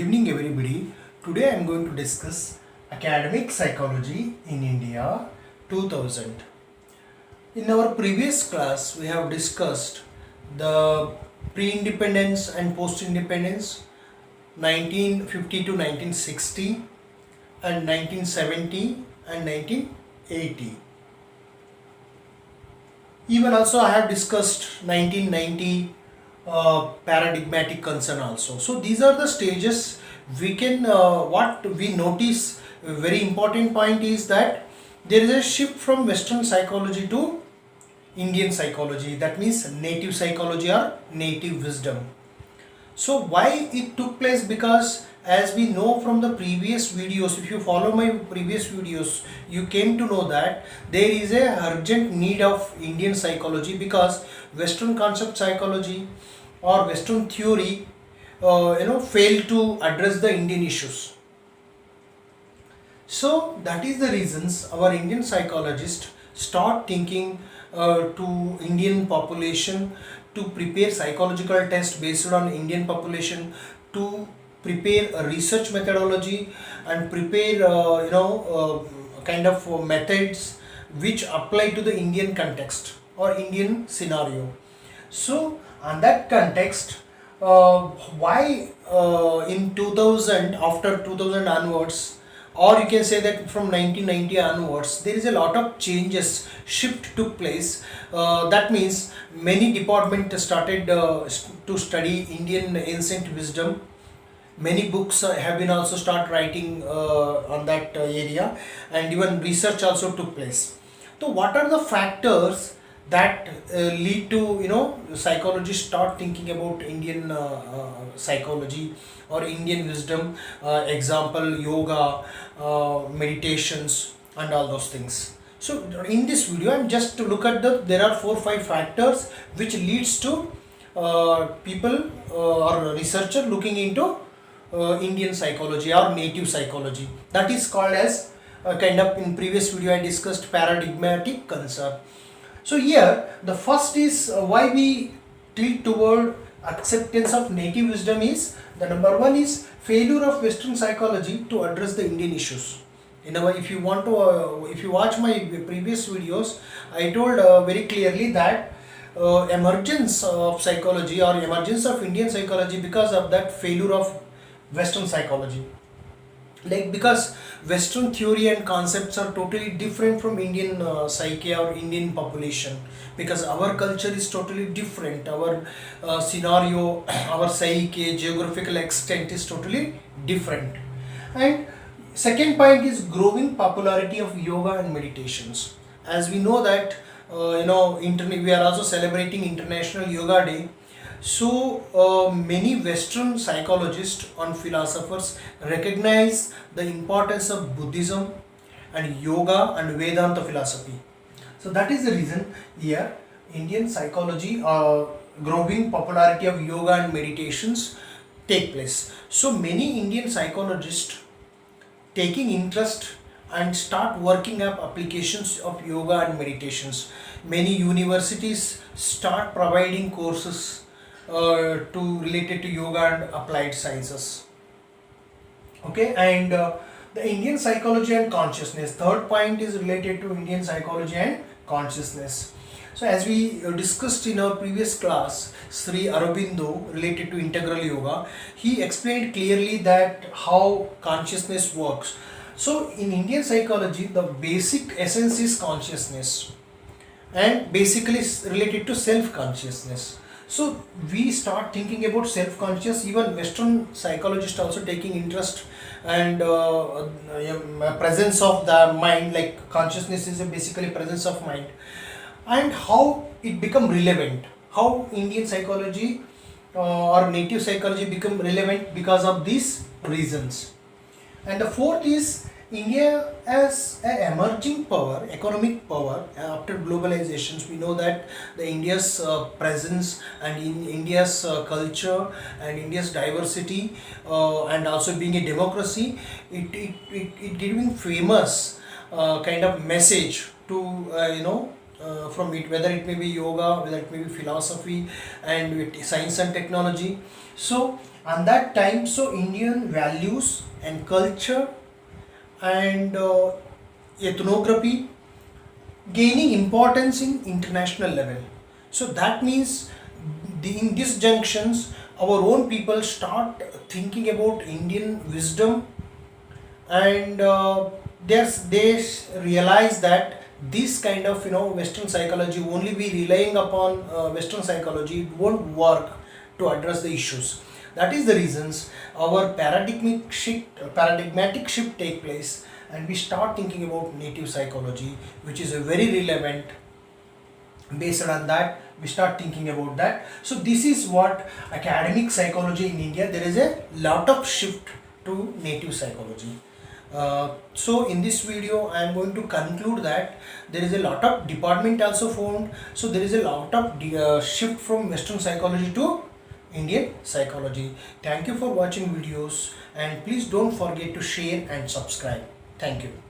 evening everybody. Today I am going to discuss academic psychology in India 2000. In our previous class we have discussed the pre-independence and post-independence 1950 to 1960 and 1970 and 1980. Even also I have discussed 1990 paradigmatic concern also. So these are the stages we can what we notice. A very important point is that there is a shift from Western psychology to Indian psychology. That means native psychology or native wisdom. So why it took place? Because as we know from the previous videos, if you follow my previous videos, you came to know that there is a urgent need of Indian psychology, because Western concept psychology or Western theory fail to address the Indian issues. So that is the reasons our Indian psychologists start thinking to Indian population, to prepare psychological tests based on Indian population, to prepare a research methodology and prepare kind of methods which apply to the Indian context or Indian scenario. So on that context, why in 2000, after 2000 onwards, or you can say that from 1990 onwards, there is a lot of changes, shift took place. That means many departments started to study Indian ancient wisdom. Many books have been also start writing on that area, and even research also took place. So what are the factors that lead to psychologists start thinking about Indian psychology or Indian wisdom? Example, yoga, meditations and all those things. So in this video I'm just to look at there are 4-5 factors which leads to people or researcher looking into Indian psychology or native psychology. That is called as kind of, in previous video I discussed paradigmatic concern. So here the first is why we tilt toward acceptance of native wisdom is the number one is failure of Western psychology to address the Indian issues. If you want to if you watch my previous videos, I told very clearly that emergence of psychology or emergence of Indian psychology because of that failure of Western psychology. Like, because Western theory and concepts are totally different from Indian psyche or Indian population, because our culture is totally different, our scenario, our psyche, geographical extent is totally different. And second point is growing popularity of yoga and meditations. As we know that we are also celebrating International Yoga Day. So many Western psychologists and philosophers recognize the importance of Buddhism and yoga and Vedanta philosophy. So that is the reason here Indian psychology growing popularity of yoga and meditations take place. So many Indian psychologists taking interest and start working up applications of yoga and meditations. Many universities start providing courses to related to yoga and applied sciences. Okay, and the Indian psychology and consciousness. Third point is related to Indian psychology and consciousness. So as we discussed in our previous class, Sri Aurobindo, related to integral yoga, he explained clearly that how consciousness works. So in Indian psychology, the basic essence is consciousness, and basically related to self-consciousness. So we start thinking about self-conscious. Even Western psychologists also taking interest and presence of the mind, like consciousness is a basically presence of mind, and how it become relevant, how Indian psychology or native psychology become relevant because of these reasons. And the fourth is India as an emerging power, economic power after globalizations. We know that the India's presence and in India's culture and India's diversity and also being a democracy, it giving famous kind of message to from it, whether it may be yoga, whether it may be philosophy and with science and technology. So And that time, so Indian values and culture and ethnography gaining importance in international level. So that means in these junctions our own people start thinking about Indian wisdom, and they realize that this kind of Western psychology, only be relying upon Western psychology, it won't work to address the issues. That is the reasons our paradigmatic shift take place, and we start thinking about native psychology, which is a very relevant. Based on that, we start thinking about that. So this is what academic psychology in India, there is a lot of shift to native psychology. So in this video I am going to conclude that there is a lot of department also formed, so there is a lot of shift from Western psychology to Indian psychology. Thank you for watching videos, and please don't forget to share and subscribe. Thank you.